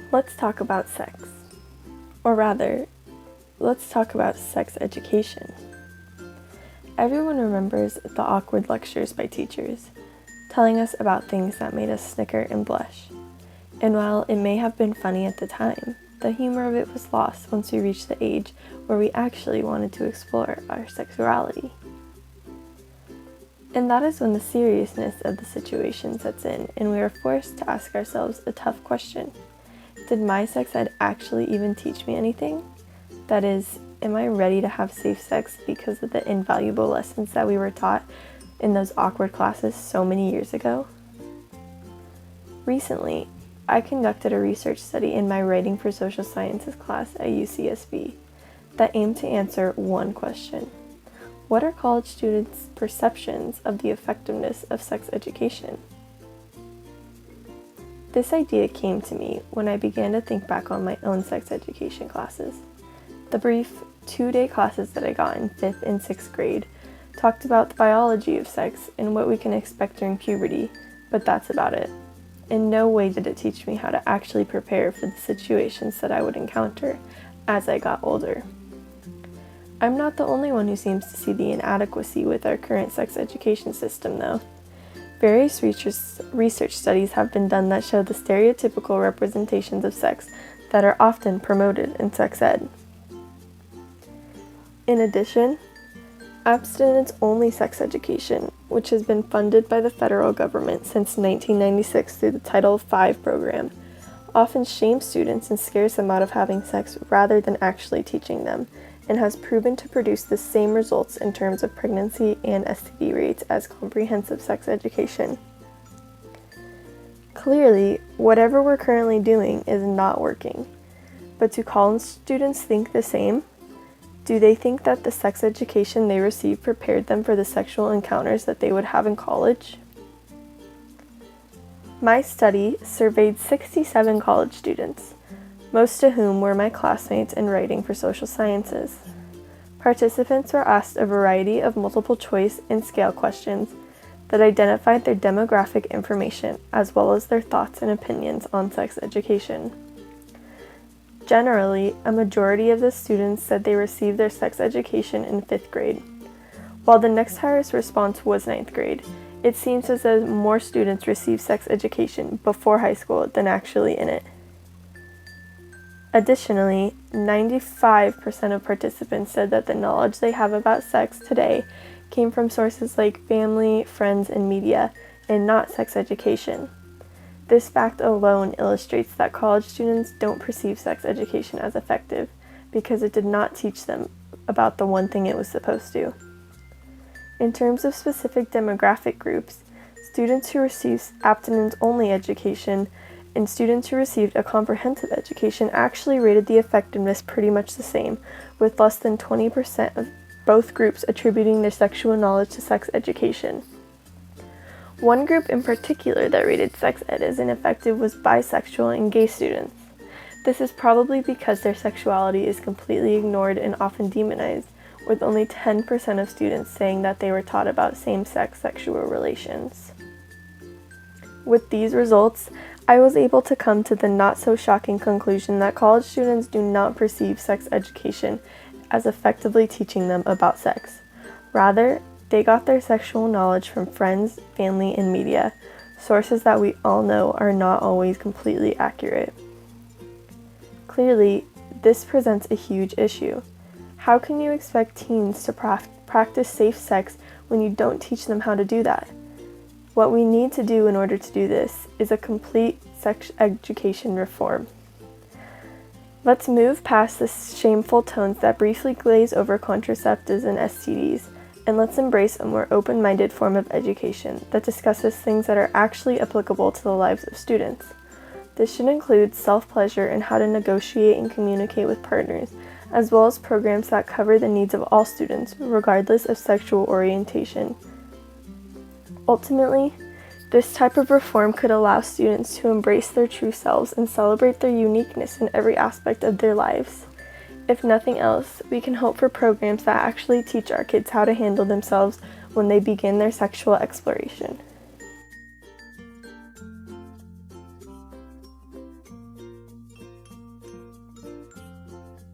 Let's talk about sex. Or rather, let's talk about sex education. Everyone remembers the awkward lectures by teachers, telling us about things that made us snicker and blush. And while it may have been funny at the time, the humor of it was lost once we reached the age where we actually wanted to explore our sexuality. And that is when the seriousness of the situation sets in and we are forced to ask ourselves a tough question. Did my sex ed actually even teach me anything? That is, am I ready to have safe sex because of the invaluable lessons that we were taught in those awkward classes so many years ago? Recently, I conducted a research study in my Writing for Social Sciences class at UCSB that aimed to answer one question. What are college students' perceptions of the effectiveness of sex education? This idea came to me when I began to think back on my own sex education classes. The brief 2-day classes that I got in 5th and 6th grade talked about the biology of sex and what we can expect during puberty, but that's about it. In no way did it teach me how to actually prepare for the situations that I would encounter as I got older. I'm not the only one who seems to see the inadequacy with our current sex education system, though. Various research studies have been done that show the stereotypical representations of sex that are often promoted in sex ed. In addition, abstinence-only sex education, which has been funded by the federal government since 1996 through the Title V program, often shames students and scares them out of having sex rather than actually teaching them, and has proven to produce the same results in terms of pregnancy and STD rates as comprehensive sex education. Clearly, whatever we're currently doing is not working. But do college students think the same? Do they think that the sex education they received prepared them for the sexual encounters that they would have in college? My study surveyed 67 college students, most of whom were my classmates in Writing for Social Sciences. Participants were asked a variety of multiple choice and scale questions that identified their demographic information as well as their thoughts and opinions on sex education. Generally, a majority of the students said they received their sex education in 5th grade. While the next highest response was 9th grade, it seems as though more students received sex education before high school than actually in it. Additionally, 95% of participants said that the knowledge they have about sex today came from sources like family, friends, and media, and not sex education. This fact alone illustrates that college students don't perceive sex education as effective because it did not teach them about the one thing it was supposed to. In terms of specific demographic groups, students who received abstinence-only education and students who received a comprehensive education actually rated the effectiveness pretty much the same, with less than 20% of both groups attributing their sexual knowledge to sex education. One group in particular that rated sex ed as ineffective was bisexual and gay students. This is probably because their sexuality is completely ignored and often demonized, with only 10% of students saying that they were taught about same-sex sexual relations. With these results, I was able to come to the not-so-shocking conclusion that college students do not perceive sex education as effectively teaching them about sex. Rather, they got their sexual knowledge from friends, family, and media, sources that we all know are not always completely accurate. Clearly, this presents a huge issue. How can you expect teens to practice safe sex when you don't teach them how to do that? What we need to do in order to do this is a complete sex education reform. Let's move past the shameful tones that briefly glaze over contraceptives and STDs, and let's embrace a more open-minded form of education that discusses things that are actually applicable to the lives of students. This should include self-pleasure and how to negotiate and communicate with partners, as well as programs that cover the needs of all students, regardless of sexual orientation. Ultimately, this type of reform could allow students to embrace their true selves and celebrate their uniqueness in every aspect of their lives. If nothing else, we can hope for programs that actually teach our kids how to handle themselves when they begin their sexual exploration.